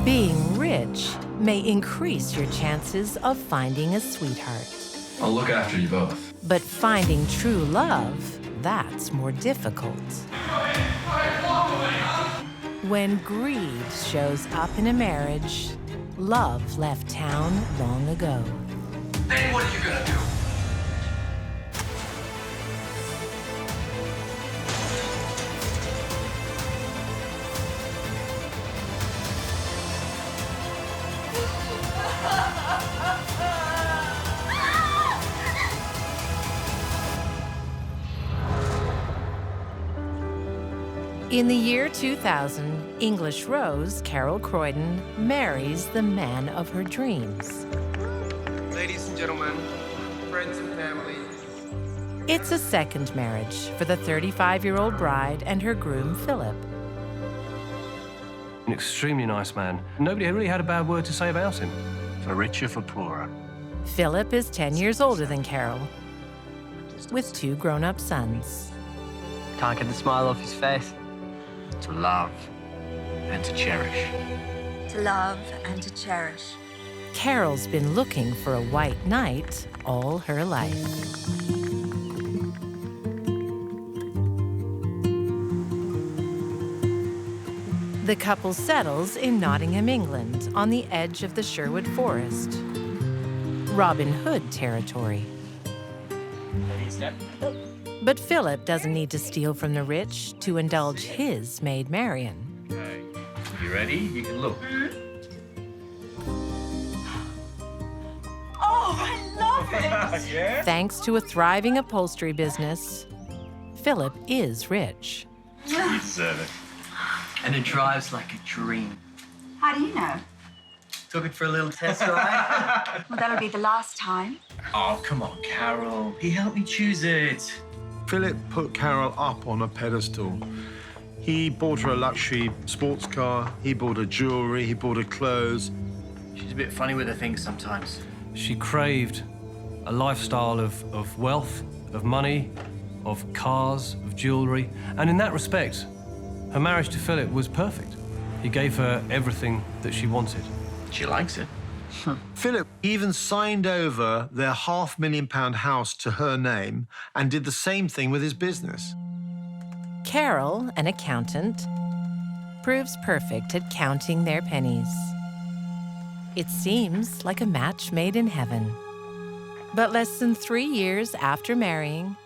Being rich may increase your chances of finding a sweetheart. I'll look after you both. But finding true love, that's more difficult. When greed shows up in a marriage, love left town long ago. Then what are you gonna do? In the year 2000, English Rose, Carol Cen, marries the man of her dreams. Ladies and gentlemen, friends and family. It's a second marriage for the 35-year-old bride and her groom, Philip. An extremely nice man. Nobody really had a bad word to say about him. For richer, for poorer. Philip is 10 years older than Carol, with 2 grown-up sons. Can't get the smile off his face. To love and to cherish. To love and to cherish. Carol's been looking for a white knight all her life. The couple settles in Nottingham, England, on the edge of the Sherwood Forest. Robin Hood territory. But Philip doesn't need to steal from the rich to indulge his maid Marion. Okay. You ready? You can look. Oh, I love it! Yeah? Thanks to a thriving upholstery business, Philip is rich. You deserve it. And it drives like a dream. How do you know? Took it for a little test ride. Well, that'll be the last time. Oh, come on, Carol. He helped me choose it. Philip put Carol up on a pedestal. He bought her a luxury sports car, he bought her jewelry, he bought her clothes. She's a bit funny with her things sometimes. She craved a lifestyle of wealth, of money, of cars, of jewelry. And in that respect, her marriage to Philip was perfect. He gave her everything that she wanted. She likes it. Philip even signed over their £500,000 house to her name and did the same thing with his business. Carol, an accountant, proves perfect at counting their pennies. It seems like a match made in heaven. But less than 3 years after marrying,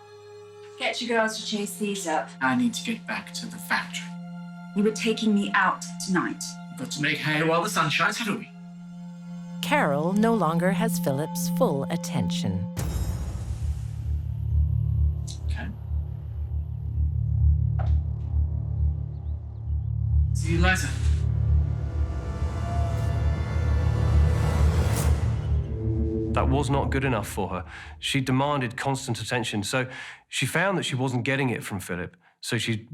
Get your girls to chase these up. I need to get back to the factory. You were taking me out tonight. We've got to make hay while the sun shines, haven't we? Carol no longer has Philip's full attention. Okay. See you later. That was not good enough for her. She demanded constant attention, so she found that she wasn't getting it from Philip, so she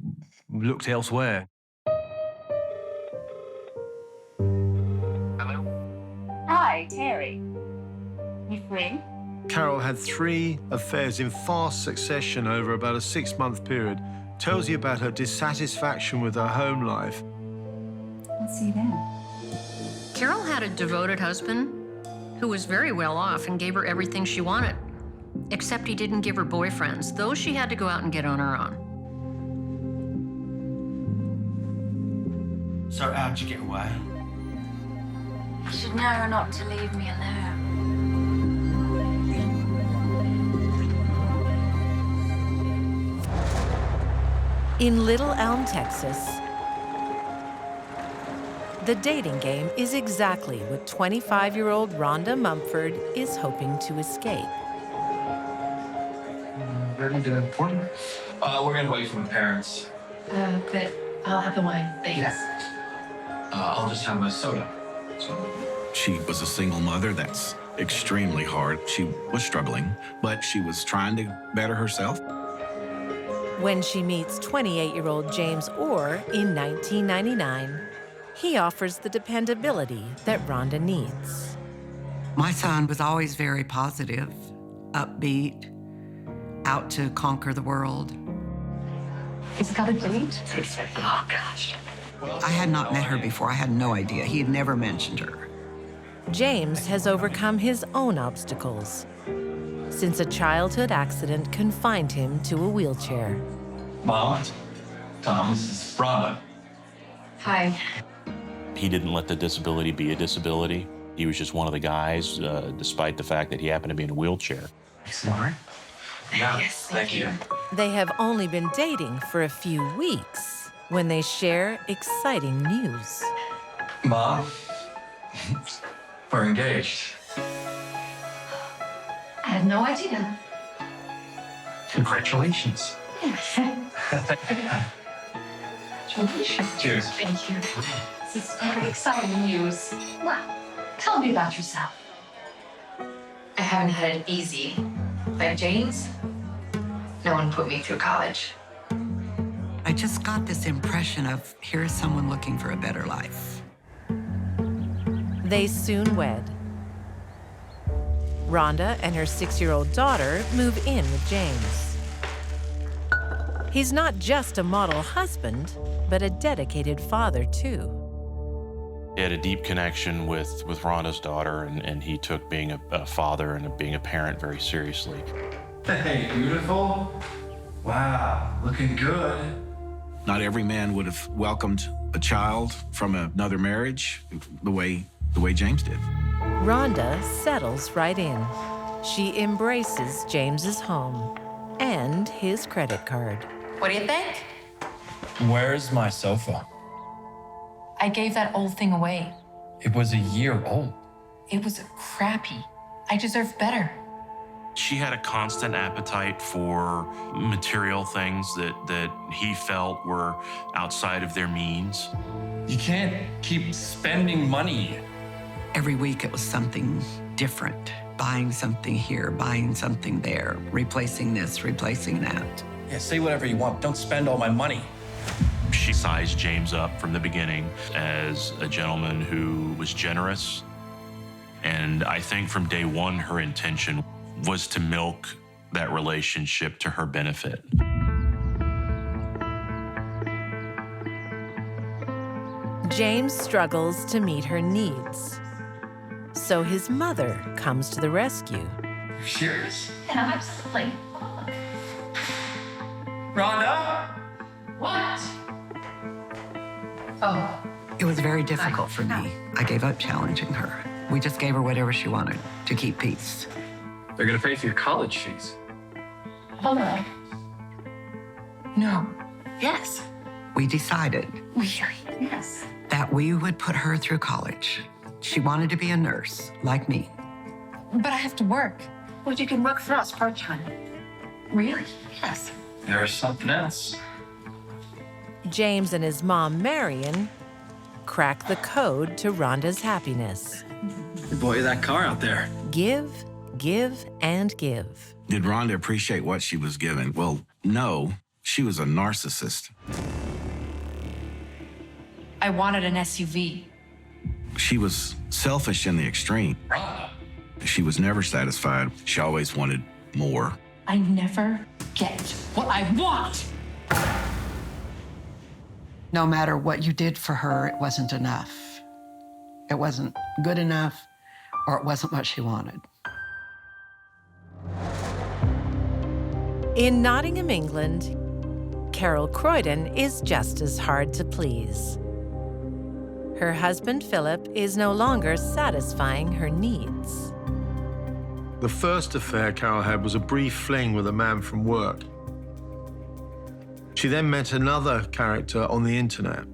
looked elsewhere. Hi, Terry. You free? Carol had 3 affairs in fast succession over about a 6-month period. Tells you about her dissatisfaction with her home life. I'll see you then. Carol had a devoted husband who was very well off and gave her everything she wanted, except he didn't give her boyfriends. Those she had to go out and get on her own. So how'd you get away? You should know her not to leave me alone. In Little Elm, Texas, the dating game is exactly what 25-year-old Ronda Mumford is hoping to escape. Ready to important? We're gonna wait for my parents. But I'll have the wine, thanks. I'll just have a soda. She was a single mother. That's extremely hard. She was struggling, but she was trying to better herself. When she meets 28-year-old James Orr in 1999, he offers the dependability that Rhonda needs. My son was always very positive, upbeat, out to conquer the world. It's got a date? Oh, gosh. I had not met her before. I had no idea. He had never mentioned her. James has overcome his own obstacles since a childhood accident confined him to a wheelchair. Mom, Tom, this is Ronda. Hi. He didn't let the disability be a disability. He was just one of the guys, despite the fact that he happened to be in a wheelchair. Smart. Yeah, yes, thank you. They have only been dating for a few weeks when they share exciting news. Mom, we're engaged. I had no idea. Congratulations. Congratulations. Cheers. Thank you. This is very exciting news. Well, tell me about yourself. I haven't had it easy. Like James, no one put me through college. I just got this impression of here's someone looking for a better life. They soon wed. Rhonda and her 6-year-old daughter move in with James. He's not just a model husband, but a dedicated father, too. He had a deep connection with Rhonda's daughter, and he took being a father and being a parent very seriously. Hey, beautiful. Wow, looking good. Not every man would have welcomed a child from another marriage the way James did. Rhonda settles right in. She embraces James's home and his credit card. What do you think? Where's my sofa? I gave that old thing away. It was a year old. It was crappy. I deserve better. She had a constant appetite for material things that he felt were outside of their means. You can't keep spending money. Every week it was something different. Buying something here, buying something there, replacing this, replacing that. Yeah, say whatever you want. Don't spend all my money. She sized James up from the beginning as a gentleman who was generous. And I think from day one, her intention was to milk that relationship to her benefit. James struggles to meet her needs. So his mother comes to the rescue. Cheers. Yeah, absolutely. Rhonda? What? Oh. It was very difficult for me. I gave up challenging her. We just gave her whatever she wanted to keep peace. They're gonna pay for your college fees. Hold on. No. Yes. We decided Really? Yes. that we would put her through college. She wanted to be a nurse, like me. But I have to work. Well, you can work for us part-time. Really? Yes. There's something else. James and his mom, Marion, crack the code to Rhonda's happiness. You bought you that car out there. Give, give, and give. Did Rhonda appreciate what she was given? Well, no, she was a narcissist. I wanted an SUV. She was selfish in the extreme. She was never satisfied. She always wanted more. I never get what I want. No matter what you did for her, it wasn't enough. It wasn't good enough, or it wasn't what she wanted. In Nottingham, England, Carol Croydon is just as hard to please. Her husband, Philip, is no longer satisfying her needs. The first affair Carol had was a brief fling with a man from work. She then met another character on the internet.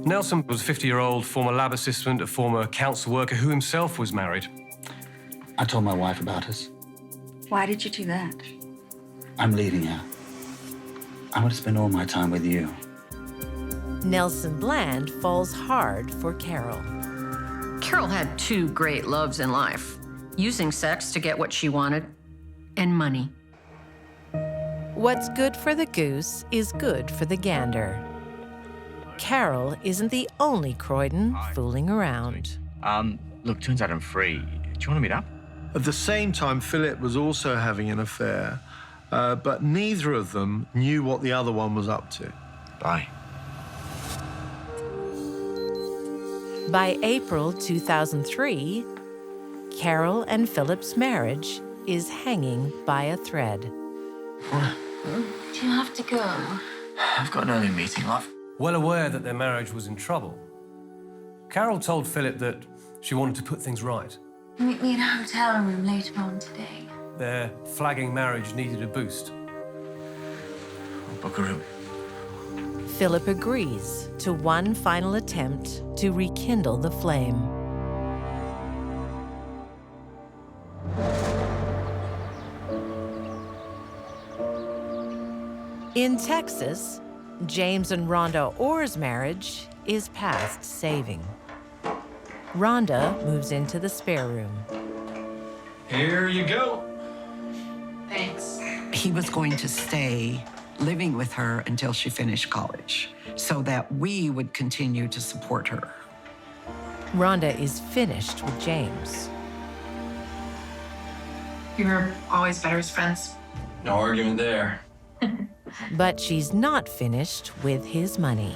Nelson was a 50-year-old former lab assistant, a former council worker who himself was married. I told my wife about us. Why did you do that? I'm leaving her. I want to spend all my time with you. Nelson Bland falls hard for Carol. Carol had two great loves in life, using sex to get what she wanted, and money. What's good for the goose is good for the gander. Carol isn't the only Croydon fooling around. Look, turns out I'm free. Do you want to meet up? At the same time, Philip was also having an affair, but neither of them knew what the other one was up to. Bye. By April 2003, Carol and Philip's marriage is hanging by a thread. Do you have to go? I've got an early meeting, love. Well aware that their marriage was in trouble, Carol told Philip that she wanted to put things right. Meet me in a hotel room later on today. Their flagging marriage needed a boost. I'll book a room. Philip agrees to one final attempt to rekindle the flame. In Texas, James and Ronda Orr's marriage is past saving. Ronda moves into the spare room. Here you go. Thanks. He was going to stay living with her until she finished college so that we would continue to support her. Ronda is finished with James. You were always better as friends. No argument there. But she's not finished with his money.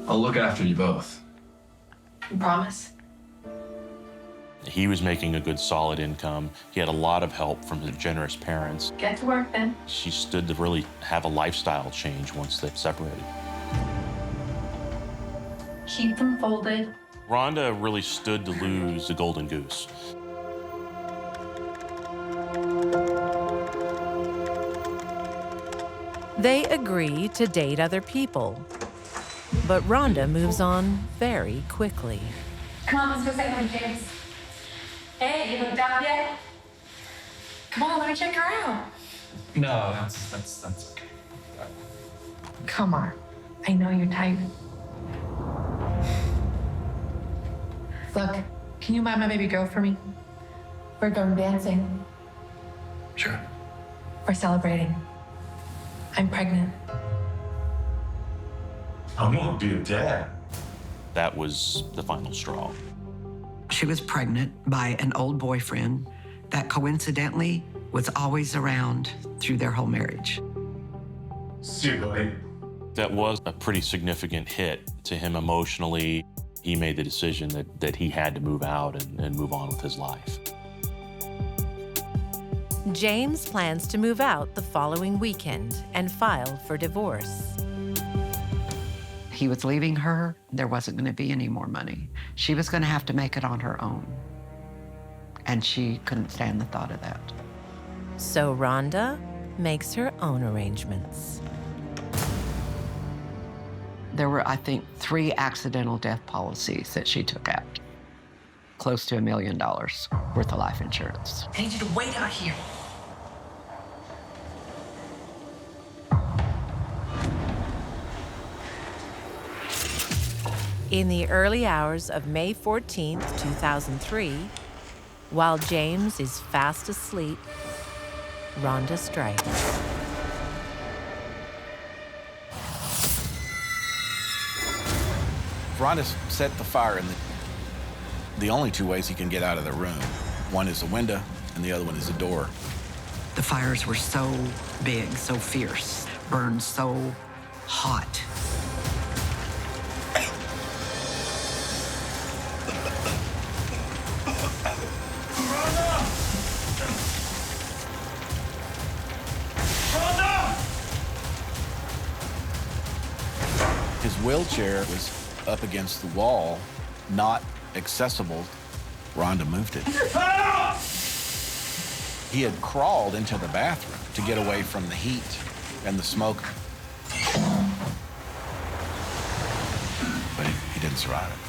I'll look after you both. You promise? He was making a good, solid income. He had a lot of help from his generous parents. Get to work then. She stood to really have a lifestyle change once they separated. Keep them folded. Rhonda really stood to lose the golden goose. They agree to date other people, but Rhonda moves on very quickly. Come on, let's go say hi, James. Hey, you looked out yet? Come on, let me check her out. No, that's okay. Come on. I know you're tight. Look, can you mind my baby girl for me? We're going dancing. Sure. We're celebrating. I'm pregnant. I'm gonna be a dad. That was the final straw. She was pregnant by an old boyfriend that coincidentally was always around through their whole marriage. Seriously. That was a pretty significant hit to him emotionally. He made the decision that he had to move out and move on with his life. James plans to move out the following weekend and file for divorce. He was leaving her. There wasn't going to be any more money. She was going to have to make it on her own. And she couldn't stand the thought of that. So Rhonda makes her own arrangements. There were, I think, 3 accidental death policies that she took out. Close to $1 million worth of life insurance. I need you to wait out here. In the early hours of May 14th, 2003, while James is fast asleep, Rhonda strikes. Rhonda set the fire in the only 2 ways he can get out of the room. One is the window, and the other one is the door. The fires were so big, so fierce, burned so hot. His wheelchair was up against the wall, not accessible. Rhonda moved it. He had crawled into the bathroom to get away from the heat and the smoke. But he didn't survive it.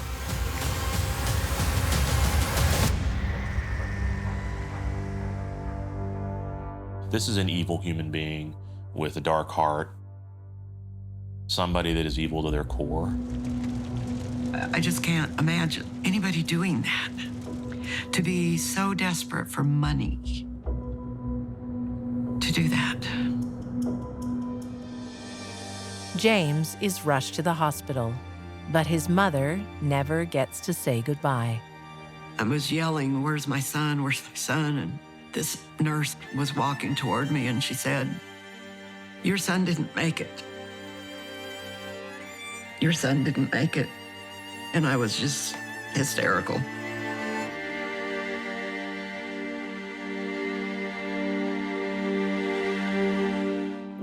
This is an evil human being with a dark heart. Somebody that is evil to their core. I just can't imagine anybody doing that. To be so desperate for money. To do that. James is rushed to the hospital, but his mother never gets to say goodbye. I was yelling, "Where's my son? Where's my son?" And this nurse was walking toward me and she said, "Your son didn't make it. Your son didn't make it." And I was just hysterical.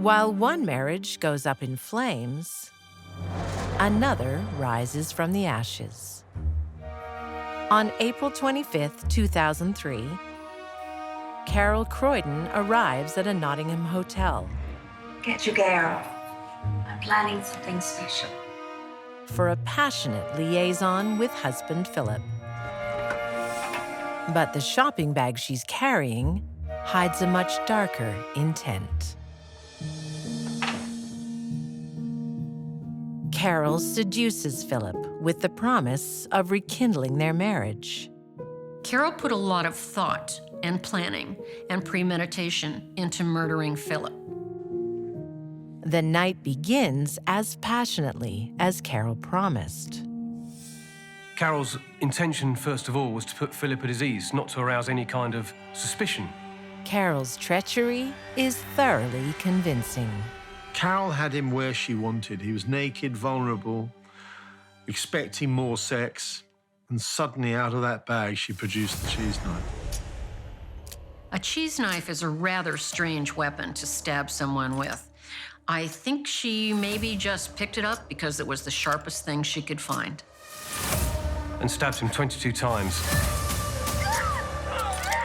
While one marriage goes up in flames, another rises from the ashes. On April 25th, 2003, Carol Croydon arrives at a Nottingham hotel Get you, Carol. I'm planning something special. for a passionate liaison with husband Philip. But the shopping bag she's carrying hides a much darker intent. Carol seduces Philip with the promise of rekindling their marriage. Carol put a lot of thought and planning and premeditation into murdering Philip. The night begins as passionately as Carol promised. Carol's intention, first of all, was to put Philip at his ease, not to arouse any kind of suspicion. Carol's treachery is thoroughly convincing. Carol had him where she wanted. He was naked, vulnerable, expecting more sex, and suddenly out of that bag, she produced the cheese knife. A cheese knife is a rather strange weapon to stab someone with. I think she maybe just picked it up because it was the sharpest thing she could find. And stabbed him 22 times.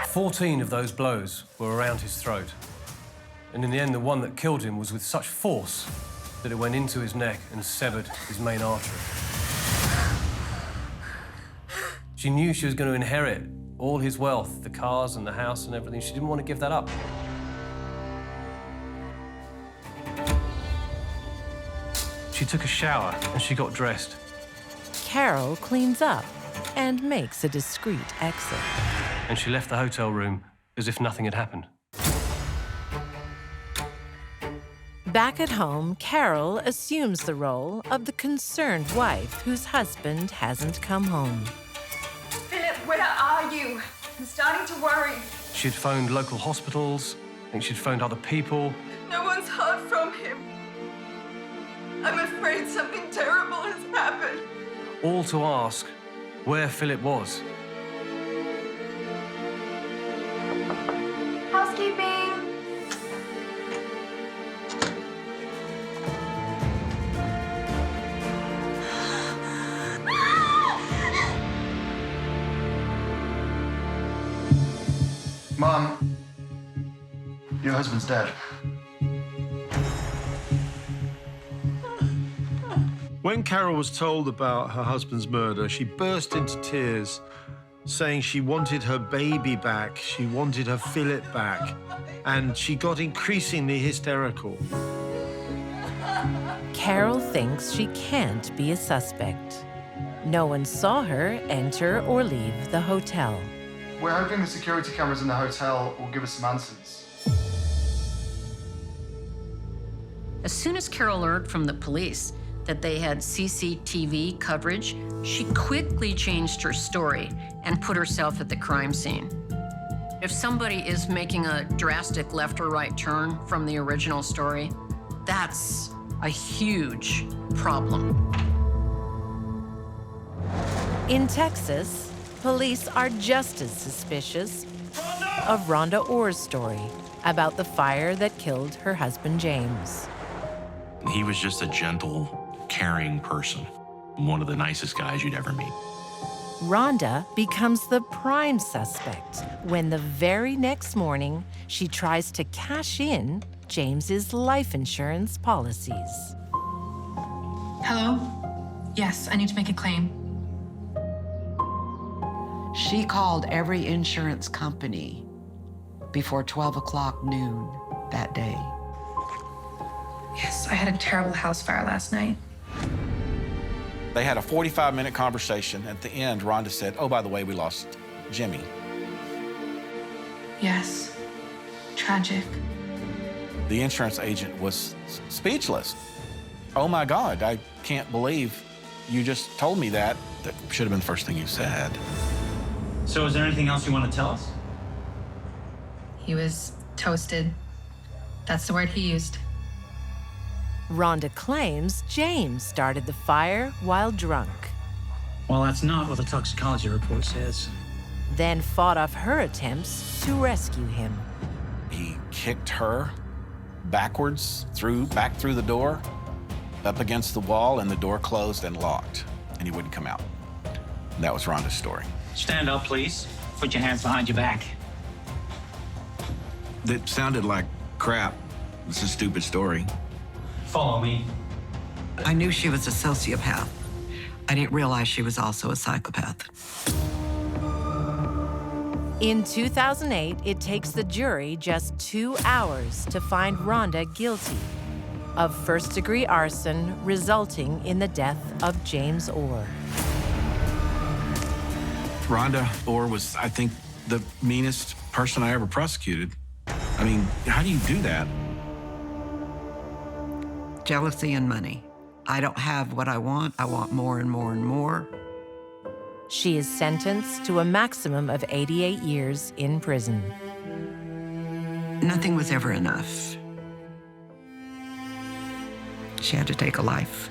14 of those blows were around his throat. And in the end, the one that killed him was with such force that it went into his neck and severed his main artery. She knew she was going to inherit all his wealth, the cars and the house and everything. She didn't want to give that up. She took a shower and she got dressed. Carol cleans up and makes a discreet exit. And she left the hotel room as if nothing had happened. Back at home, Carol assumes the role of the concerned wife whose husband hasn't come home. Philip, where are you? I'm starting to worry. She'd phoned local hospitals. I think she'd phoned other people. No one's heard from him. I'm afraid something terrible has happened. All to ask where Philip was. Housekeeping. Mom, your husband's dead. When Carol was told about her husband's murder, she burst into tears, saying she wanted her baby back, she wanted her Philip back, and she got increasingly hysterical. Carol thinks she can't be a suspect. No one saw her enter or leave the hotel. We're hoping the security cameras in the hotel will give us some answers. As soon as Carol learned from the police that they had CCTV coverage, she quickly changed her story and put herself at the crime scene. If somebody is making a drastic left or right turn from the original story, that's a huge problem. In Texas, police are just as suspicious of Ronda Orr's story about the fire that killed her husband, James. He was just a gentle, caring person, one of the nicest guys you'd ever meet. Ronda becomes the prime suspect when the very next morning she tries to cash in James's life insurance policies. Hello? Yes, I need to make a claim. She called every insurance company before 12 o'clock noon that day. Yes, I had a terrible house fire last night. They had a 45-minute conversation. At the end, Rhonda said, "Oh, by the way, we lost Jimmy." Yes. Tragic. The insurance agent was speechless. "Oh my God, I can't believe you just told me that." That should have been the first thing you said. So is there anything else you want to tell us? He was toasted. That's the word he used. Ronda claims James started the fire while drunk, Well, that's not what the toxicology report says. then fought off her attempts to rescue him. He kicked her backwards, back through the door, up against the wall, and the door closed and locked, and he wouldn't come out. And that was Rhonda's story. Stand up, please. Put your hands behind your back. That sounded like crap. It's a stupid story. Follow me. I knew she was a sociopath. I didn't realize she was also a psychopath. In 2008, it takes the jury just 2 hours to find Ronda guilty of first-degree arson resulting in the death of James Orr. Rhonda Orr was, I think, the meanest person I ever prosecuted. I mean, how do you do that? Jealousy and money. I don't have what I want more and more and more. She is sentenced to a maximum of 88 years in prison. Nothing was ever enough. She had to take a life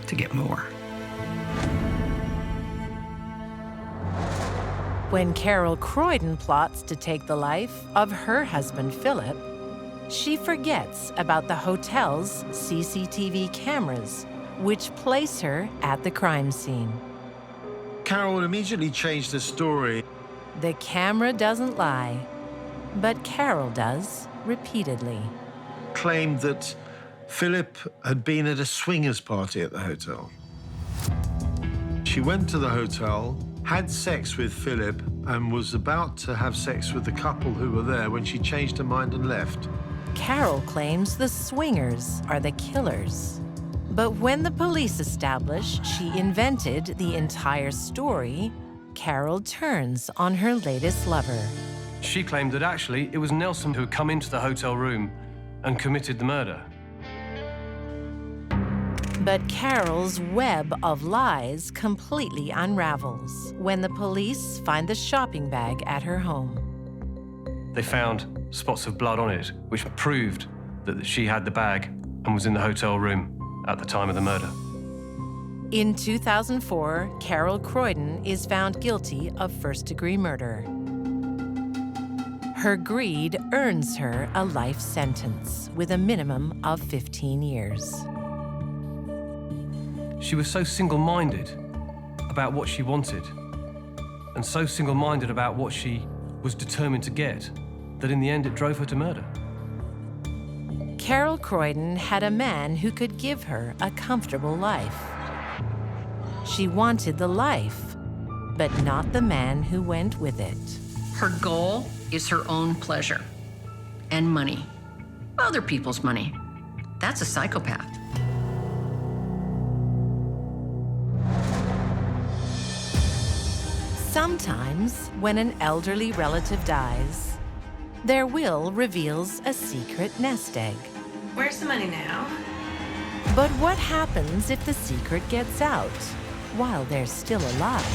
to get more. When Carol Croydon plots to take the life of her husband, Philip, she forgets about the hotel's CCTV cameras, which place her at the crime scene. Carol immediately changed her story. The camera doesn't lie, but Carol does repeatedly. Claimed that Philip had been at a swingers party at the hotel. She went to the hotel, had sex with Philip, and was about to have sex with the couple who were there when she changed her mind and left. Carol claims the swingers are the killers. But when the police establish she invented the entire story, Carol turns on her latest lover. She claimed that actually it was Nelson who had come into the hotel room and committed the murder. But Carol's web of lies completely unravels when the police find the shopping bag at her home. They found spots of blood on it, which proved that she had the bag and was in the hotel room at the time of the murder. In 2004, Carol Croydon is found guilty of first-degree murder. Her greed earns her a life sentence with a minimum of 15 years. She was so single-minded about what she wanted and so single-minded about what she was determined to get that in the end it drove her to murder. Carol Croydon had a man who could give her a comfortable life. She wanted the life, but not the man who went with it. Her goal is her own pleasure and money. Other people's money. That's a psychopath. Sometimes, when an elderly relative dies, their will reveals a secret nest egg. Where's the money now? But what happens if the secret gets out while they're still alive?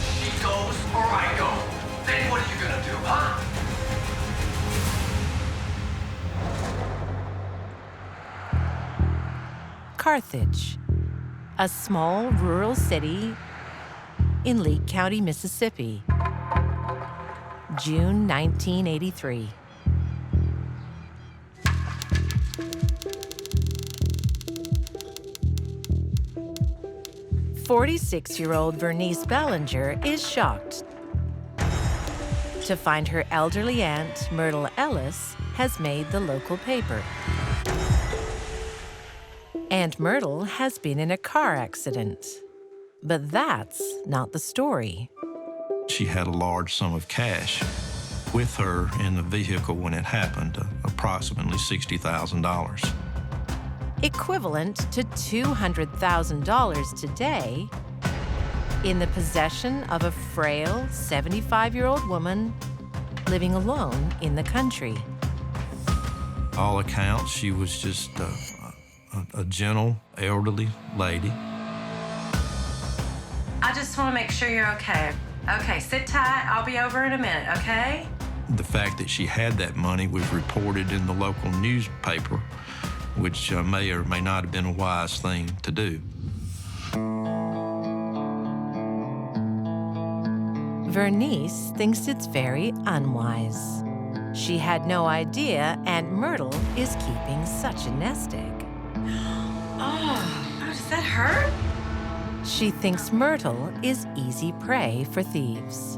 She goes or I go. Then what are you gonna do, huh? Carthage, a small rural city in Leake County, Mississippi, June 1983. "46-year-old Vernice Ballinger is shocked to find her elderly aunt, Myrtle Ellis, has made the local paper. Aunt Myrtle has been in a car accident. But that's not the story. She had a large sum of cash with her in the vehicle when it happened, approximately $60,000. Equivalent to $200,000 today, in the possession of a frail 75-year-old woman living alone in the country. All accounts, she was just a gentle, elderly lady. I just want to make sure you're okay. Okay, sit tight. I'll be over in a minute, okay? The fact that she had that money was reported in the local newspaper, which may or may not have been a wise thing to do. Vernice thinks it's very unwise. She had no idea Aunt Myrtle is keeping such a nest egg. Oh, does that hurt? She thinks Myrtle is easy prey for thieves.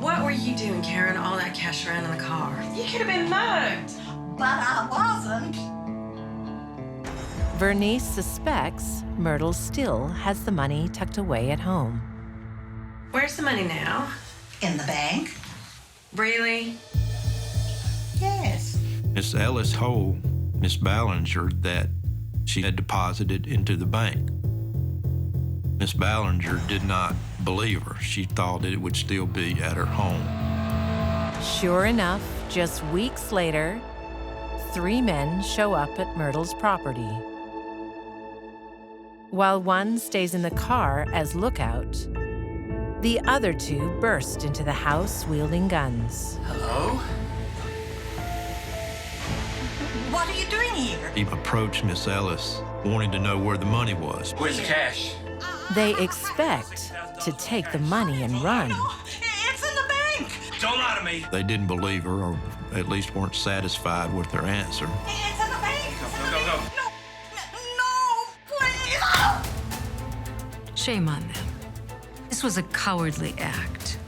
What were you doing carrying all that cash around in the car? You could have been mugged. But I wasn't. Vernice suspects Myrtle still has the money tucked away at home. Where's the money now? In the bank? Really? Yes. Miss Ellis told Miss Ballinger that she had deposited into the bank. Miss Ballinger did not believe her. She thought that it would still be at her home. Sure enough, just weeks later, 3 men show up at Myrtle's property. While one stays in the car as lookout, the other 2 burst into the house wielding guns. Hello? What are you doing here? He approached Miss Ellis, wanting to know where the money was. Where's the cash? They expect to take the money and run. It's in the bank! Don't lie to me! They didn't believe her, or at least weren't satisfied with their answer. It's in the bank! Go. No, please! Shame on them. This was a cowardly act.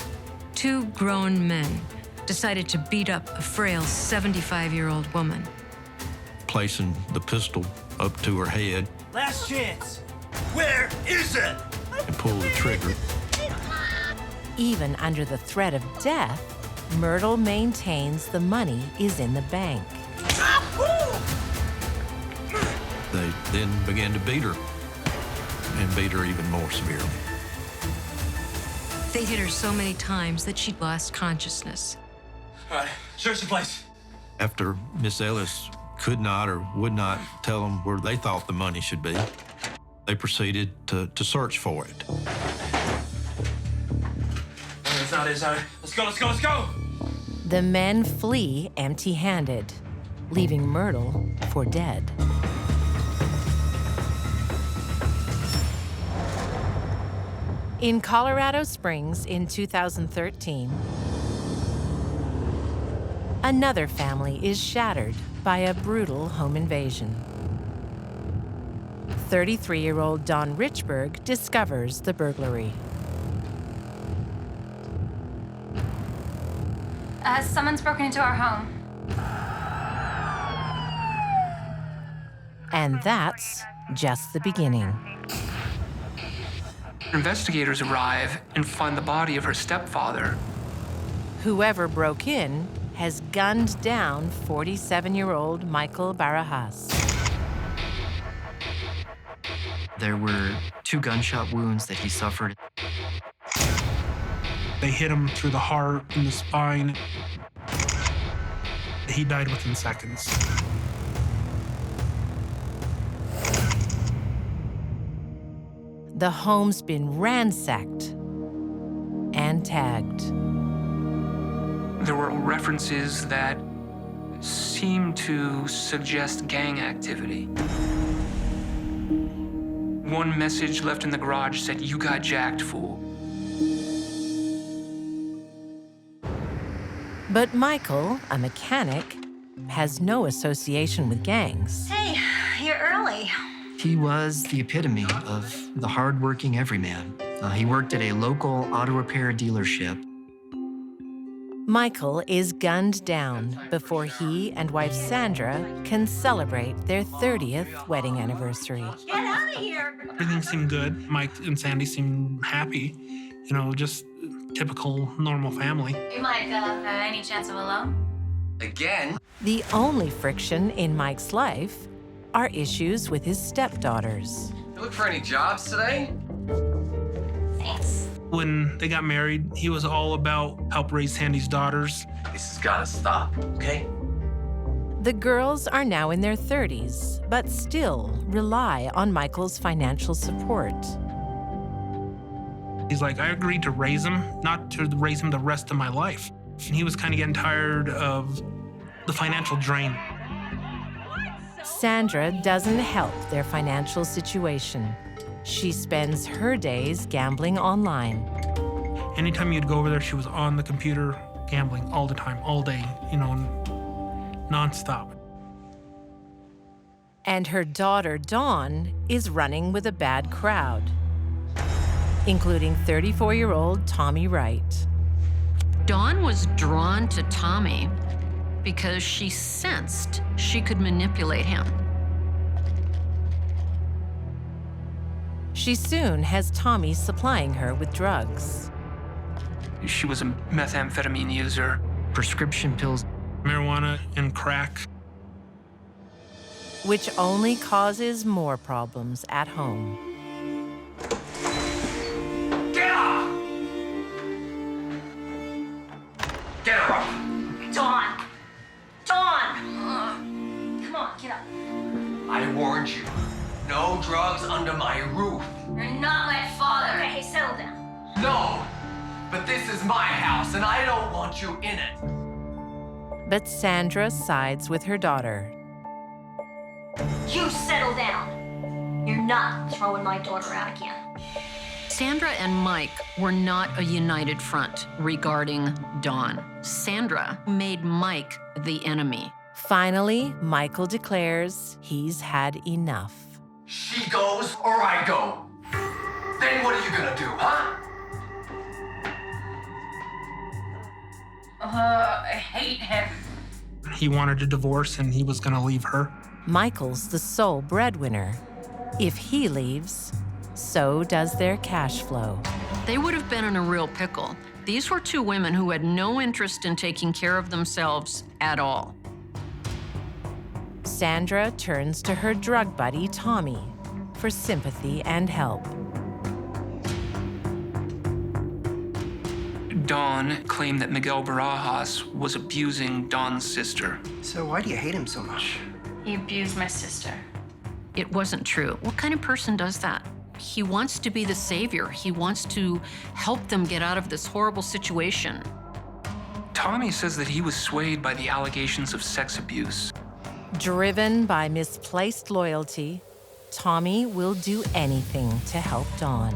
2 grown men decided to beat up a frail 75-year-old woman. Placing the pistol up to her head Last chance. Where is it? and pulled the trigger. Even under the threat of death, Myrtle maintains the money is in the bank. They then began to beat her, and beat her even more severely. They hit her so many times that she lost consciousness. All right, search the place. After Miss Ellis could not or would not tell them where they thought the money should be, they proceeded to search for it. It's not his. Let's go. The men flee empty-handed, leaving Myrtle for dead. In Colorado Springs in 2013, another family is shattered by a brutal home invasion. 33-year-old Don Richburg discovers the burglary. Someone's broken into our home. And that's just the beginning. Investigators arrive and find the body of her stepfather. Whoever broke in has gunned down 47-year-old Michael Barajas. There were 2 gunshot wounds that he suffered. They hit him through the heart and the spine. He died within seconds. The home's been ransacked and tagged. There were references that seemed to suggest gang activity. One message left in the garage said, "You got jacked, fool." But Michael, a mechanic, has no association with gangs. Hey, you're early. He was the epitome of the hardworking everyman. He worked at a local auto repair dealership. Michael is gunned down before he and wife Sandra can celebrate their 30th wedding anniversary. Get out of here! Everything seemed good. Mike and Sandy seemed happy. You know, just typical, normal family. You might, any chance of a loan? Again? The only friction in Mike's life are issues with his stepdaughters. You look for any jobs today? Thanks. When they got married, he was all about help raise Sandy's daughters. This has gotta stop, okay? The girls are now in their 30s, but still rely on Michael's financial support. He's like, I agreed to raise him, not to raise him the rest of my life. And he was kind of getting tired of the financial drain. Sandra doesn't help their financial situation. She spends her days gambling online. Anytime you'd go over there, she was on the computer gambling all the time, all day, nonstop. And her daughter, Dawn, is running with a bad crowd, including 34-year-old Tommy Wright. Dawn was drawn to Tommy because she sensed she could manipulate him. She soon has Tommy supplying her with drugs. She was a methamphetamine user. Prescription pills, marijuana, and crack. Which only causes more problems at home. Get up! Get her up! Dawn! Dawn! Come on, get up. I warned you. No drugs under my roof. You're not my father. Okay, hey, settle down. No! But this is my house, and I don't want you in it. But Sandra sides with her daughter. You settle down. You're not throwing my daughter out again. Sandra and Mike were not a united front regarding Dawn. Sandra made Mike the enemy. Finally, Michael declares he's had enough. She goes or I go. Then what are you gonna do, huh? I hate him. He wanted a divorce and he was gonna leave her. Michael's the sole breadwinner. If he leaves, so does their cash flow. They would have been in a real pickle. These were two women who had no interest in taking care of themselves at all. Sandra turns to her drug buddy, Tommy, for sympathy and help. Dawn claimed that Miguel Barajas was abusing Dawn's sister. So why do you hate him so much? He abused my sister. It wasn't true. What kind of person does that? He wants to be the savior. He wants to help them get out of this horrible situation. Tommy says that he was swayed by the allegations of sex abuse. Driven by misplaced loyalty, Tommy will do anything to help Dawn.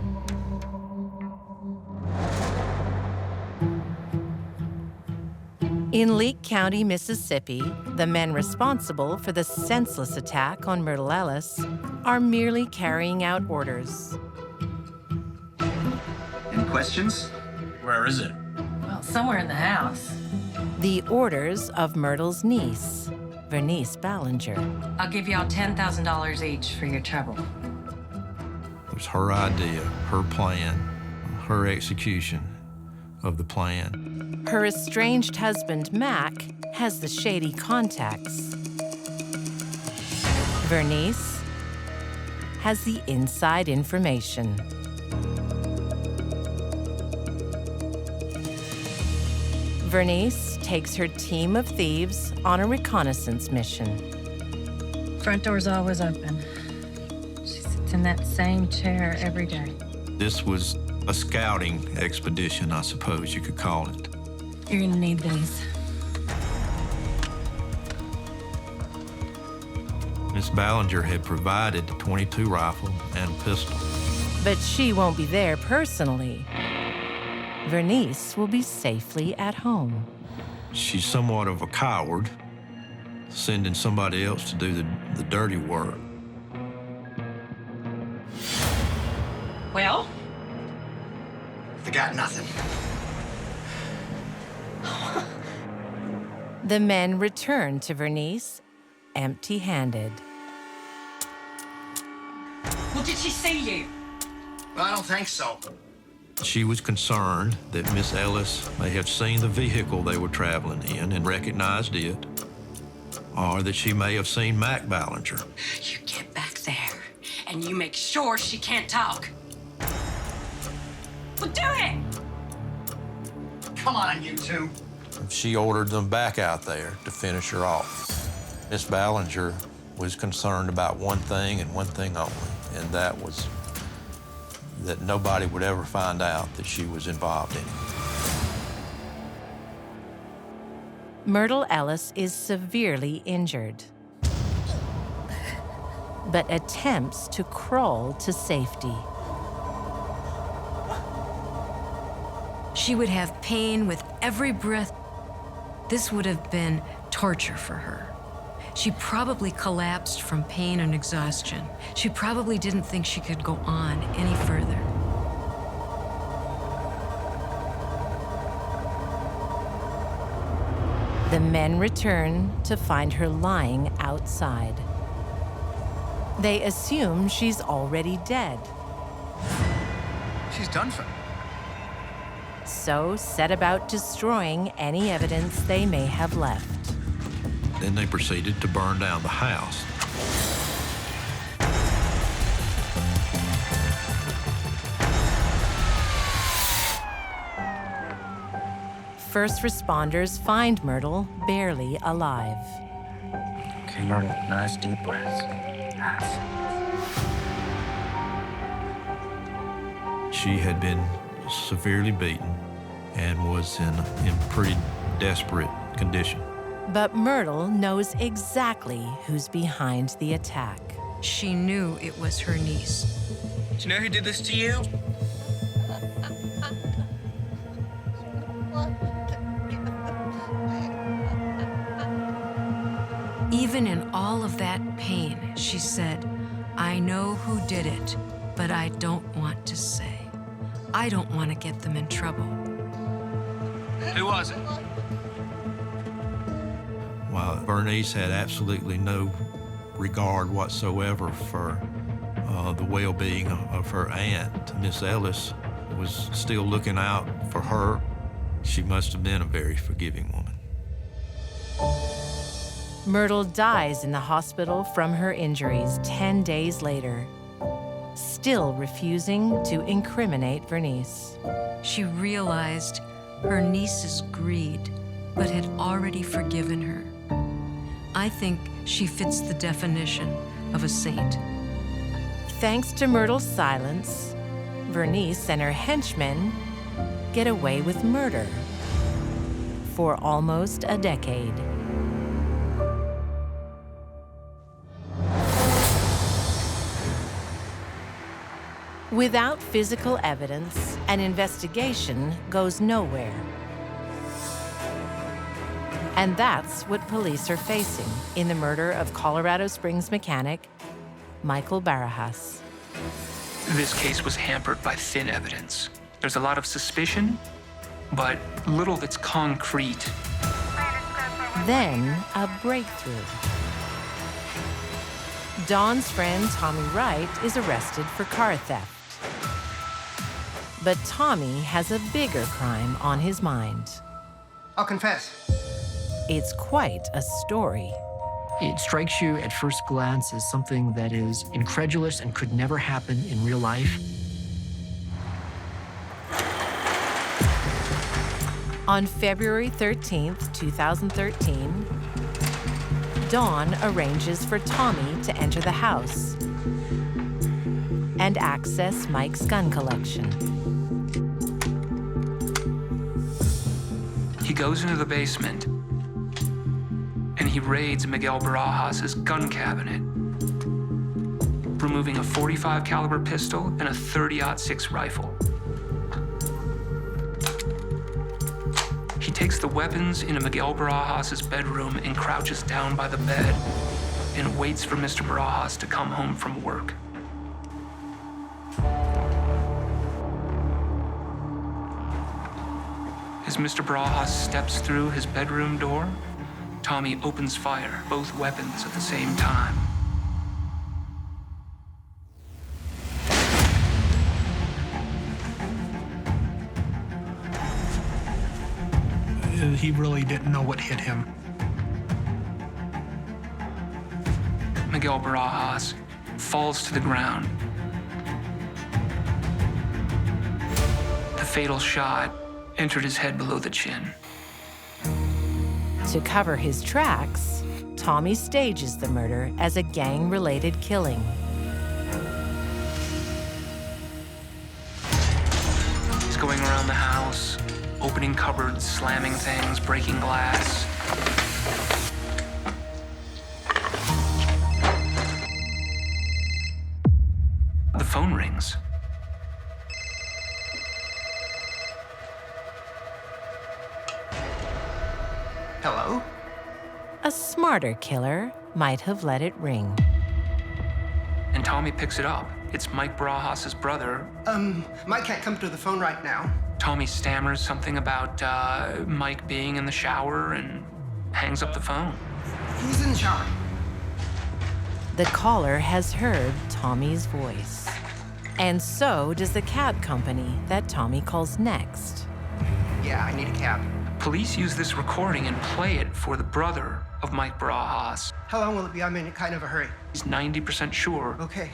In Leake County, Mississippi, the men responsible for the senseless attack on Myrtle Ellis are merely carrying out orders. Any questions? Where is it? Well, somewhere in the house. The orders of Myrtle's niece, Vernice Ballinger. I'll give y'all $10,000 each for your trouble. It was her idea, her plan, her execution of the plan. Her estranged husband, Mac, has the shady contacts. Vernice has the inside information. Vernice takes her team of thieves on a reconnaissance mission. Front door's always open. She sits in that same chair every day. This was a scouting expedition, I suppose you could call it. You're gonna need these. Miss Ballinger had provided a .22 rifle and a pistol. But she won't be there personally. Vernice will be safely at home. She's somewhat of a coward, sending somebody else to do the dirty work. Well? They got nothing. The men return to Vernice empty-handed. Well, did she see you? I don't think so. She was concerned that Miss Ellis may have seen the vehicle they were traveling in and recognized it, or that she may have seen Mac Ballinger. You get back there, and you make sure she can't talk. Well, do it! Come on, you two. She ordered them back out there to finish her off. Miss Ballinger was concerned about one thing and one thing only, and that was that nobody would ever find out that she was involved in it. Myrtle Ellis is severely injured, but attempts to crawl to safety. She would have pain with every breath. This would have been torture for her. She probably collapsed from pain and exhaustion. She probably didn't think she could go on any further. The men return to find her lying outside. They assume she's already dead. She's done for. So set about destroying any evidence they may have left. Then they proceeded to burn down the house. First responders find Myrtle barely alive. Okay, Myrtle, nice deep breaths. She had been severely beaten and was in pretty desperate condition. But Myrtle knows exactly who's behind the attack. She knew it was her niece. Do you know who did this to you? Even in all of that pain, she said, "I know who did it, but I don't want to say. I don't want to get them in trouble." Who was it? While Bernice had absolutely no regard whatsoever for the well-being of her aunt, Miss Ellis was still looking out for her. She must have been a very forgiving woman. Myrtle dies in the hospital from her injuries 10 days later, still refusing to incriminate Bernice. She realized her niece's greed, but had already forgiven her. I think she fits the definition of a saint. Thanks to Myrtle's silence, Bernice and her henchmen get away with murder for almost a decade. Without physical evidence, an investigation goes nowhere. And that's what police are facing in the murder of Colorado Springs mechanic Michael Barajas. This case was hampered by thin evidence. There's a lot of suspicion, but little that's concrete. Then a breakthrough. Dawn's friend Tommy Wright is arrested for car theft. But Tommy has a bigger crime on his mind. I'll confess. It's quite a story. It strikes you at first glance as something that is incredulous and could never happen in real life. On February 13th, 2013, Dawn arranges for Tommy to enter the house and access Mike's gun collection. He goes into the basement and he raids Miguel Barajas' gun cabinet, removing a .45 caliber pistol and a .30-06 rifle. He takes the weapons into Miguel Barajas' bedroom and crouches down by the bed and waits for Mr. Barajas to come home from work. As Mr. Barajas steps through his bedroom door, Tommy opens fire, both weapons at the same time. He really didn't know what hit him. Miguel Barajas falls to the ground. The fatal shot entered his head below the chin. To cover his tracks, Tommy stages the murder as a gang-related killing. opening cupboards, slamming things, breaking glass. The phone rings. Hello? A smarter killer might have let it ring. And Tommy picks it up. It's Mike Barajas's brother. Mike can't come to the phone right now. Tommy stammers something about Mike being in the shower and hangs up the phone. He's in the shower. The caller has heard Tommy's voice. And so does the cab company that Tommy calls next. Yeah, I need a cab. Police use this recording and play it for the brother of Mike Barajas. How long will it be? I'm in kind of a hurry. He's 90% sure Okay.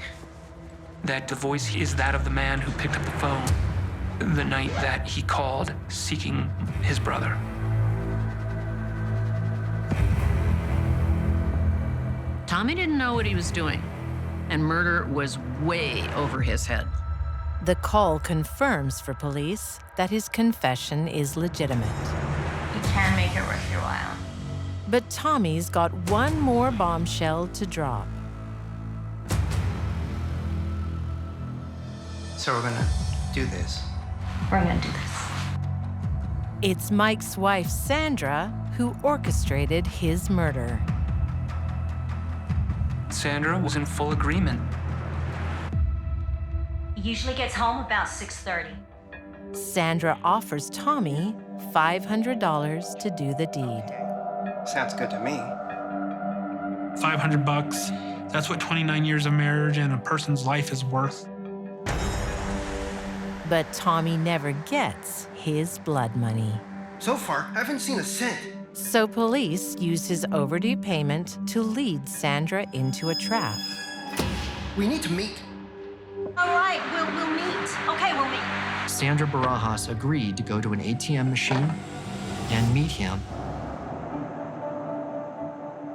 that the voice is that of the man who picked up the phone the night that he called seeking his brother. Tommy didn't know what he was doing, and murder was way over his head. The call confirms for police that his confession is legitimate. You can make it worth your while. But Tommy's got one more bombshell to drop. So we're gonna do this. We're gonna do this. It's Mike's wife, Sandra, who orchestrated his murder. Sandra was in full agreement. He usually gets home about 6:30. Sandra offers Tommy $500 to do the deed. Sounds good to me. $500. That's what 29 years of marriage and a person's life is worth. But Tommy never gets his blood money. So far, I haven't seen a cent. So police use his overdue payment to lead Sandra into a trap. We need to meet. All right, we'll meet. Okay, we'll meet. Sandra Barajas agreed to go to an ATM machine and meet him.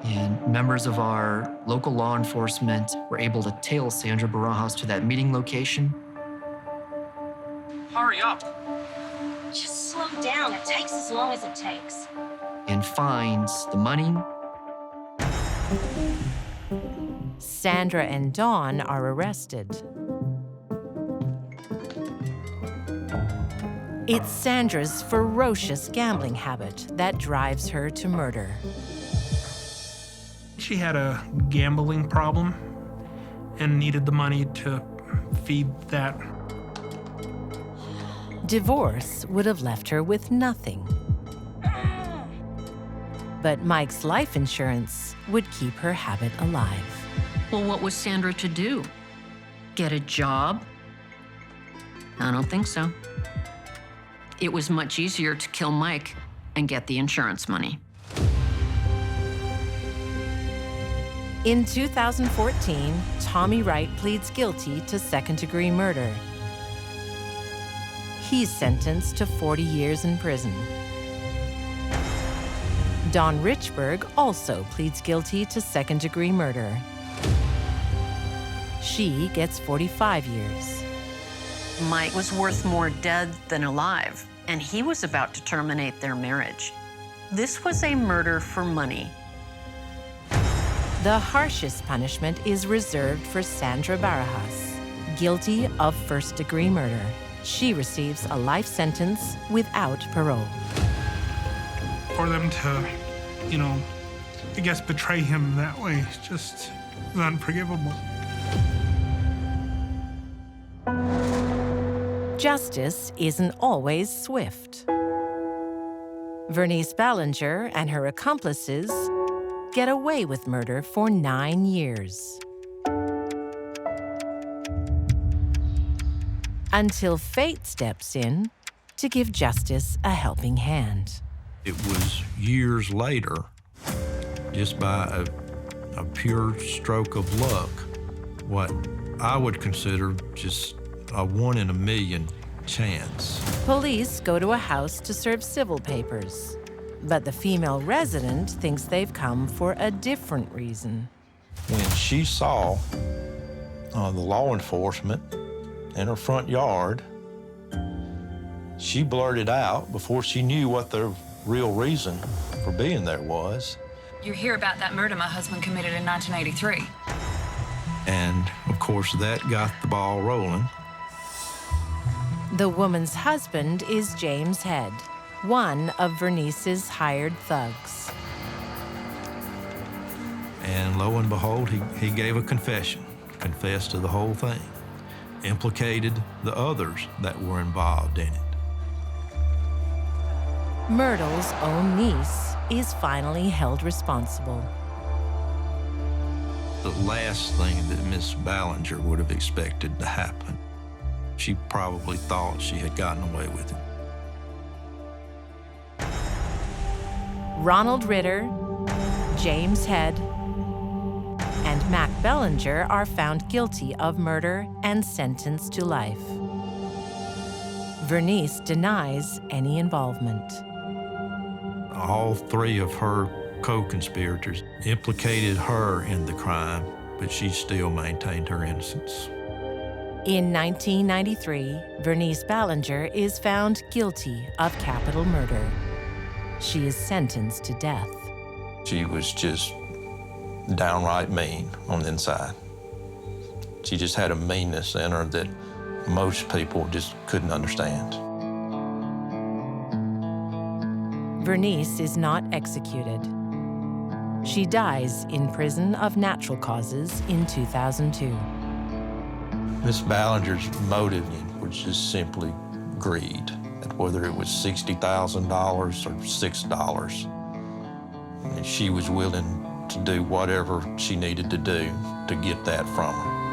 And members of our local law enforcement were able to tail Sandra Barajas to that meeting location. Hurry up. Just slow down. It takes as long as it takes. And finds the money. Sandra and Dawn are arrested. It's Sandra's ferocious gambling habit that drives her to murder. She had a gambling problem and needed the money to feed that. Divorce would have left her with nothing. But Mike's life insurance would keep her habit alive. Well, what was Sandra to do? Get a job? I don't think so. It was much easier to kill Mike and get the insurance money. In 2014, Tommy Wright pleads guilty to second-degree murder. He's sentenced to 40 years in prison. Dawn Richburg also pleads guilty to second-degree murder. She gets 45 years. Mike was worth more dead than alive, and he was about to terminate their marriage. This was a murder for money. The harshest punishment is reserved for Sandra Barajas, guilty of first-degree murder. She receives a life sentence without parole. For them to, I guess betray him that way, it's just unforgivable. Justice isn't always swift. Vernice Ballinger and her accomplices get away with murder for 9 years. Until fate steps in to give justice a helping hand. It was years later, just by a pure stroke of luck, what I would consider just a 1 in a million chance. Police go to a house to serve civil papers, but the female resident thinks they've come for a different reason. When she saw the law enforcement in her front yard, She blurted out before she knew what the real reason for being there was. You hear about that murder my husband committed in 1983. And, of course, that got the ball rolling. The woman's husband is James Head, one of Vernice's hired thugs. And lo and behold, he gave a confession, confessed to the whole thing, implicated the others that were involved in it. Myrtle's own niece is finally held responsible. The last thing that Miss Ballinger would have expected to happen. She probably thought she had gotten away with it. Ronald Ritter, James Head, and Mac Bellinger are found guilty of murder and sentenced to life. Vernice denies any involvement. All three of her co-conspirators implicated her in the crime, but she still maintained her innocence. In 1993, Vernice Ballinger is found guilty of capital murder. She is sentenced to death. She was just downright mean on the inside. She just had a meanness in her that most people just couldn't understand. Vernice is not executed. She dies in prison of natural causes in 2002. Miss Ballinger's motive was just simply greed, whether it was $60,000 or $6. And she was willing to do whatever she needed to do to get that from her.